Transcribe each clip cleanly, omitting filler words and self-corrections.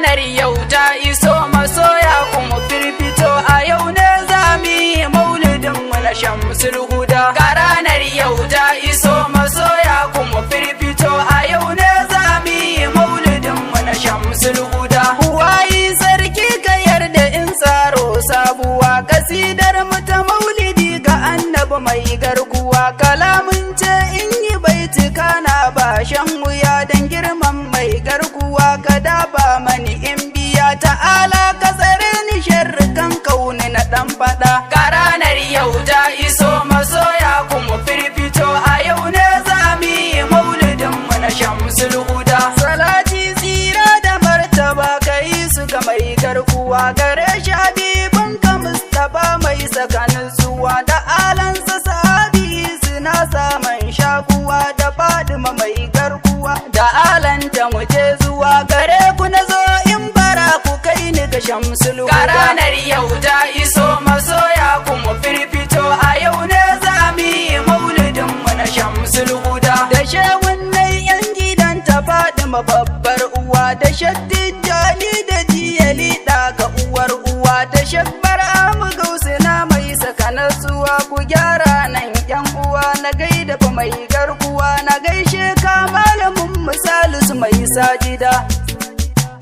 ranar yau ta iso masoya kuma firfito a yau ne zami maulidin mu na Shamsul Huda. Ga ranar yau ta iso masoya kuma firfito a yau ne zami maulidin mu na Shamsul Huda. Wayi sarki ka yarda in tsaro sabuwa kasidar mu ta maulidi ga annabi mai garkuwa. Kalamun ce in yi baitika na ba shan wuya dan girman mai garkuwa. Ka dafa mani in biya ta'ala ka tsare ni sharrukan kauni na dan fada. Ga ranar yau ta iso masoya kuma firfito a yau ne zami maulidin mu na Shamsul Huda. Salati tsira da martaba kai su ga mai garkuwa gare shi habibin ka Mustapha mai sakanin zuwa da alansa sahabi suna saman shakuwa da Fadima mai garkuwa da alanta muje zuwa gare ku na zo in bara ku kai ni ga Shamsul Huda. Ga ranar yau ta iso masoya kuma firfito a yau ne zami maulidin mu na Shamsul Huda. Da shewun nai yan gidan ta Fadima babbar uwa da shaddijali da jiyali daga uwar uwa da shabbar amu gausina mai sakanar zuwa ku gyara nan yan uwa na gaida fa mai garkuwa na gaishe ka malamin misalisu mai sajida.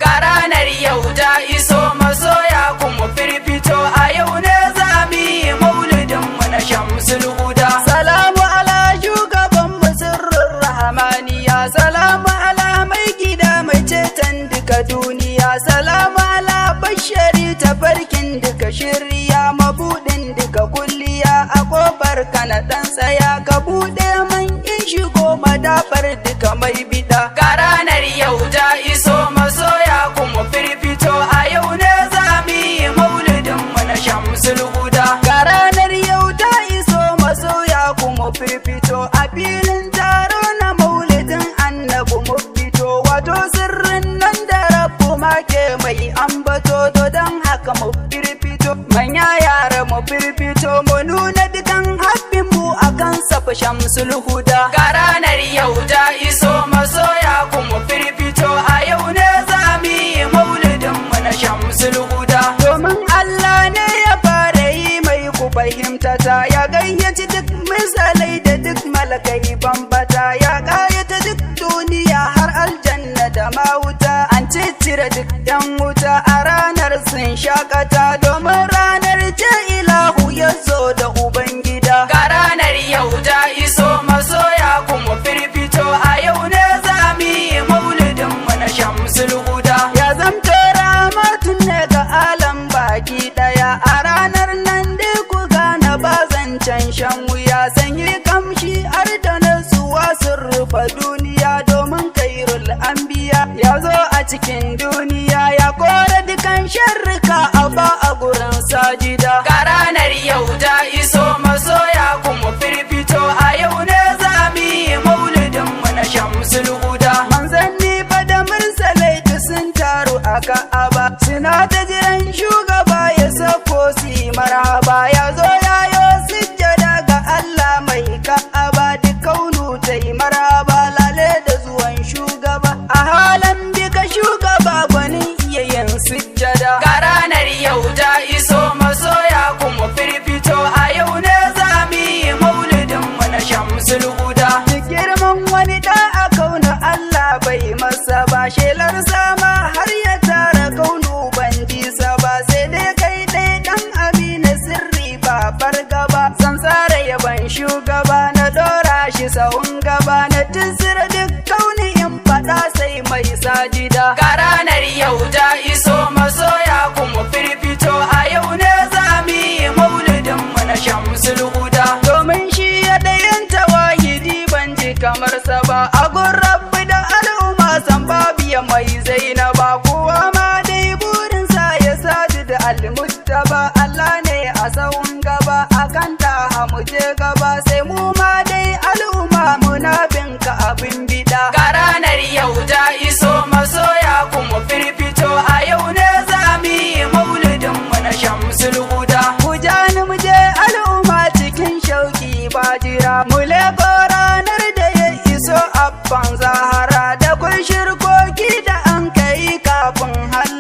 Ga ranar yau ta iso masoya kuma firfito a yau ne zami maulidin mu na Shamsul Huda. Salamu ala shugaban mu sirrin rahmaniya, salamu ala mai gida mai ceton duka duniya, salamu ala bashari tafarkin duka shirya mabudin duka kulliya. A kofar kana dan tsaya ka bude man in shigo madafar duka mai bida. Ga ranar yau ta iso masoya kuma firfito a yau ne zami maulidin mu na Shamsul Huda. Ga ranar yau ta iso masoya kuma firfito a filin taro na maulidin annabi mu fito, wato sirrin nan da rabbu make mai ambato to dan haka mu firfito manya yara mu firfito mu nuna dukan habbin mu akan safa Shamsul Huda. Ga ranar yau ta iso masoya kuma firfito a yau ne zami maulidin mu na Shamsul Huda. Domin Allah ne ya fara yi mai ku fahimta ta, ya gayyaci duk misalai da duk malakai bambata, ya ƙayata duk duniya har aljanna da mawuta. An ciccire duk yan wuta a ranar sun shakata, domin ranar ce ilahu ya zo da ubangida. Ga ranar yau ta iso masoya kuma firfito a yau ne zami maulidin mu na Shamsul Huda. Ya zamto ramatun ne ga alam baki daya, a ranar nan dai ku gane ba zancen shan wuya. Sanyi kamshi har da nasuwa sun rufe duniya, domin kairul anbiya ya zo a cikin duniya, ya kore dukan sharrika a ba a gurin sajida. Ga ranar yau ta iso masoya kuma firfito a yau ne zami maulidin mu na Shamsul Huda. Manzanni fa da mursalai sun taru a Ka'aba, suna ta jiran shugaba ya sako su marhaba. Ya zo ya yo sujjada ga Allah mai Ka'aba, duk kaunu ta yi marhaba lale da zuwan shugaba. A halan bika shugaba gwanin iya yin sujjada. Ga ranar yau ta iso masoya kuma firfito a yau ne zami maulidin mu na Shamsul Huda. Duk girman wani da a kauna Allah bai masa ba, shelar sama har ya tara kaunu ban jisa ba. Sai dai kai dai dan amina sirri ba fargaba, san tsara yaban shugaba na dora shi sahun gaba, na tinsira duk kauni in fada sai mai sajida. Ga ranar yau ta iso masoya kuma firfito a yau ne zami maulidin mu na Shamsul Huda. Domin shi ya dayan tawahidi ban ji kamar sa ba, a gun rabbi da al'umma san babiya mai zainaba. Kowa ma dai burinsa ya sadu da almustaba, Allah ne a sahun gaba akan ta mu je gaba, sai mu ma dai al'umma muna binka abin bida. Ga ranar yau ta iso masoya kuma firfito a yau ne zami maulidin mu na Shamsul Huda. Ku jani mu je al'umma cikin shauki ba jira, mu leko ranar da ya iso abban Zahara, da kun shirkoki da an kai kafin hal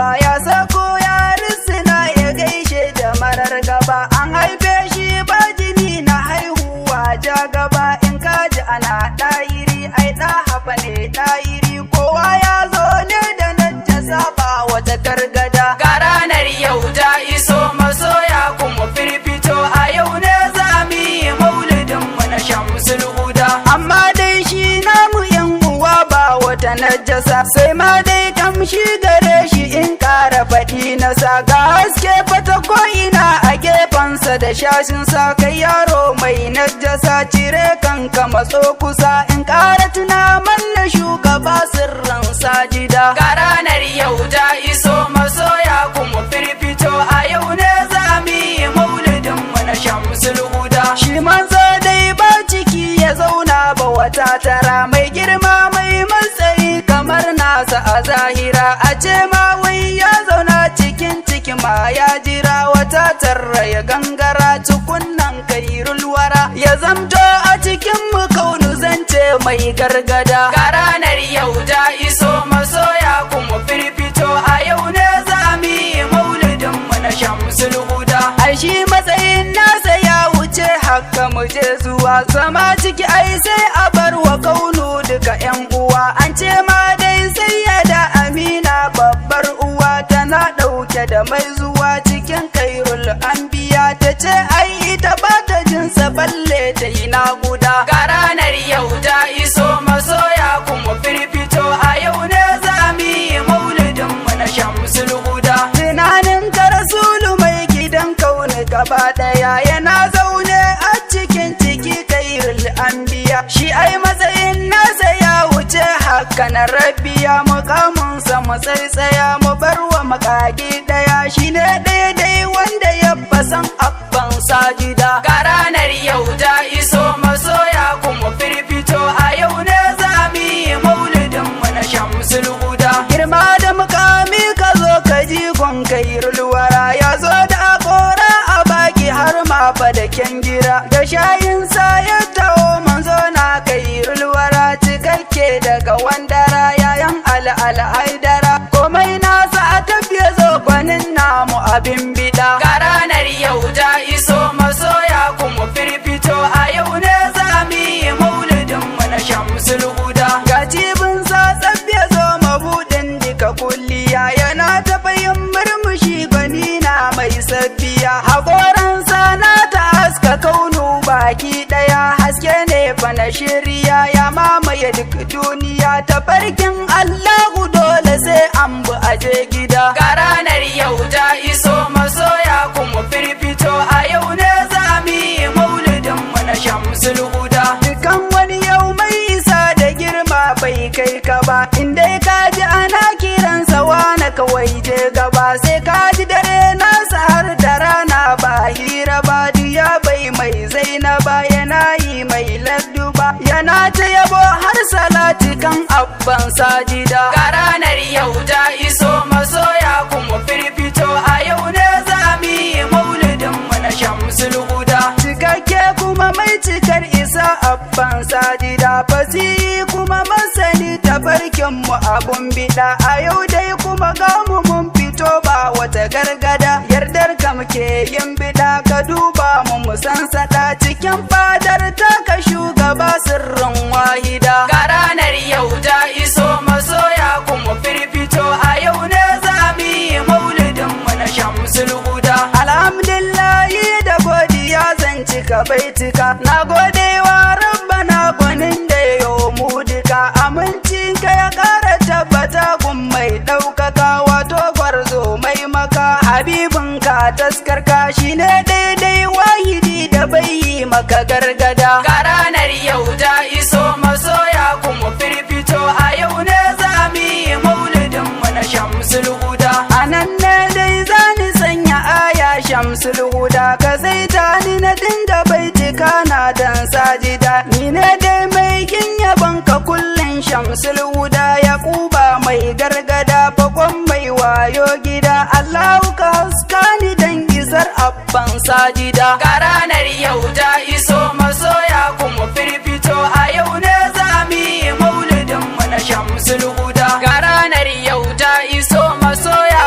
gaba ya sako ya risina ya gaishe da marar gaba. An haife shi ba jini na haihuwa ja gaba. In kaji ana ɗayiri ai ɗa hafa ne ɗayiri. Kowa ya zo ne da najjasa ba wata gargada. Ga ranar yau ta iso masoya kuma firfito, a yau ne za mu yi maulidin mu na Shamsul Huda. Amma dai shi namu yan uwa ba wata najjasa, sai ma dai kamshi gare shi in ƙara faɗi nasa. Ga haske fata ko'ina a gefensa da shashinsa, kai yaro mai najjasa cire kanka matso kusa. In ƙara tuna manna shugaba sirrin sajida. Ga ranar yau ta iso masoya kuma firfito, a yau ne za mu yi maulidin mu na Shamsul Huda. Shi manzo dai ba ciki ya zauna ba wata tara, mai girma mai matsayi kamar nasa a zahira. A ce ma wai ya zauna cikin ciki ma ya jira, wata tarra ya gangara tukunnan kairul wara. Ya zamto a cikin mu kaunu zance mai gargada. Ga ranar yau ta iso masoya kuma firfito, a yau ne za mu yi maulidin mu na Shamsul Huda. Ai shi matsayin nasa ya wuce haka mu je zuwa, zama ciki ai sai a bar wa kaunu duka yan uwa. An ce ma dai sai ya da Amina babbar uwa, tana ɗauke da mai zuwa cikin kairul anbiya. Ta ce ai ita ba ta jinsa balle ta yi naƙuda. Ga ranar yau ta iso masoya kuma firfito, a yau ne za mu yi maulidin mu na Shamsul Huda. Tunanin ka rasulu mai gidan kauni gaba ɗaya yana zaune a cikin ciki kairul anbiya. Shi ai matsayin nasa ya wuce haka na rabbiya, mukaminsa mu tsaitsaya mu bar wa makagi ɗaya. Shi ne daidai wanda ya basan abban sajida. Ga ranar yau ta iso masoya kuma firfito, a yau ne za mu yi maulidin mu na Shamsul Huda. Girma da mukami ka zo ka ji gon kairul wara, ya zo da akora a baki har ma fa da kyangira. Da shayinsa ya taho manzo na kairul wara, cikakke daga wandara yayan al'aidara. Komai nasa a tafiye zo gwanin namu abin bida. Ga ranar yau ta iso masoya kuma firfito, a yau ne za mu yi maulidin mu na Shamsul Huda. Ga jibinsa tsabbiya zo mabuɗin duka kulliya, yana tafayin murmushi gwani na mai sabbiya. Hakoransa na ta haska kaunu baki ɗaya, haske ne fa na shirya ya mamaye duk duniya. Tafarkin Allahu dole sai an bu aje gida. Ga ranar yau ta iso masoya kuma firfito, a yau ne za mu yi maulidin mu na Shamsul Huda. Dukan wani yau mai isa da girma bai kai ka ba, inda ka ji ana kiransa wana kawai je gaba. Sai ka ji dare nasa har da rana ba hira ba, diya bai mai zainaba yana yi mai ladduba. Yana ta yabo har salati kan abban sajida. Ga ranar yau ta iso masoya kuma firfito, a yau ne za mu yi maulidin mu na Shamsul Huda. Cikakke kuma mai cikar isa abban sajida, fasihi kuma masani tafarkin mu abun bida. A yau dai kuma gamu mun fito ba wata gargada, yardar ka muke yin bida. Ka duba mu san sada cikin fadar taka shugaba sirrin wahida. Ga ranar yau ta iso masoya kuma firfito, a yau ne za mu yi maulidin mu na Shamsul Huda. Alhamdulillahi da godiya zan cika baitika, na gode wa rabbana gwanin da ya mu duka. Amincin ka ya ƙara tabbata gun mai ɗaukaka, wato gwarzo mai maka habibin ka taskarka. Shi ne daidai wahidi da bai yi maka gargada. Ga ranar yau ta iso masoya kuma firfito, a yau ne za mu yi maulidin mu na Shamsul Huda. A nan ne dai za ni sanya aya Shamsul Huda, ka zaita ni na dinga baitika na dan sajida. Ni ne dai mai kin yabon ka kullum Shamsul Huda, ya kuba mai gargada fakon mai wayo gida. Allahu ka haska ni dan isar abban sajida. Ga ranar yau ta iso masoya kuma firfito, a yau ne za mu yi maulidin mu na Shamsul Huda. Ga ranar yau ta iso masoya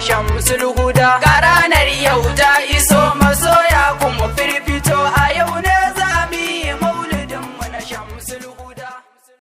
shamsul huda.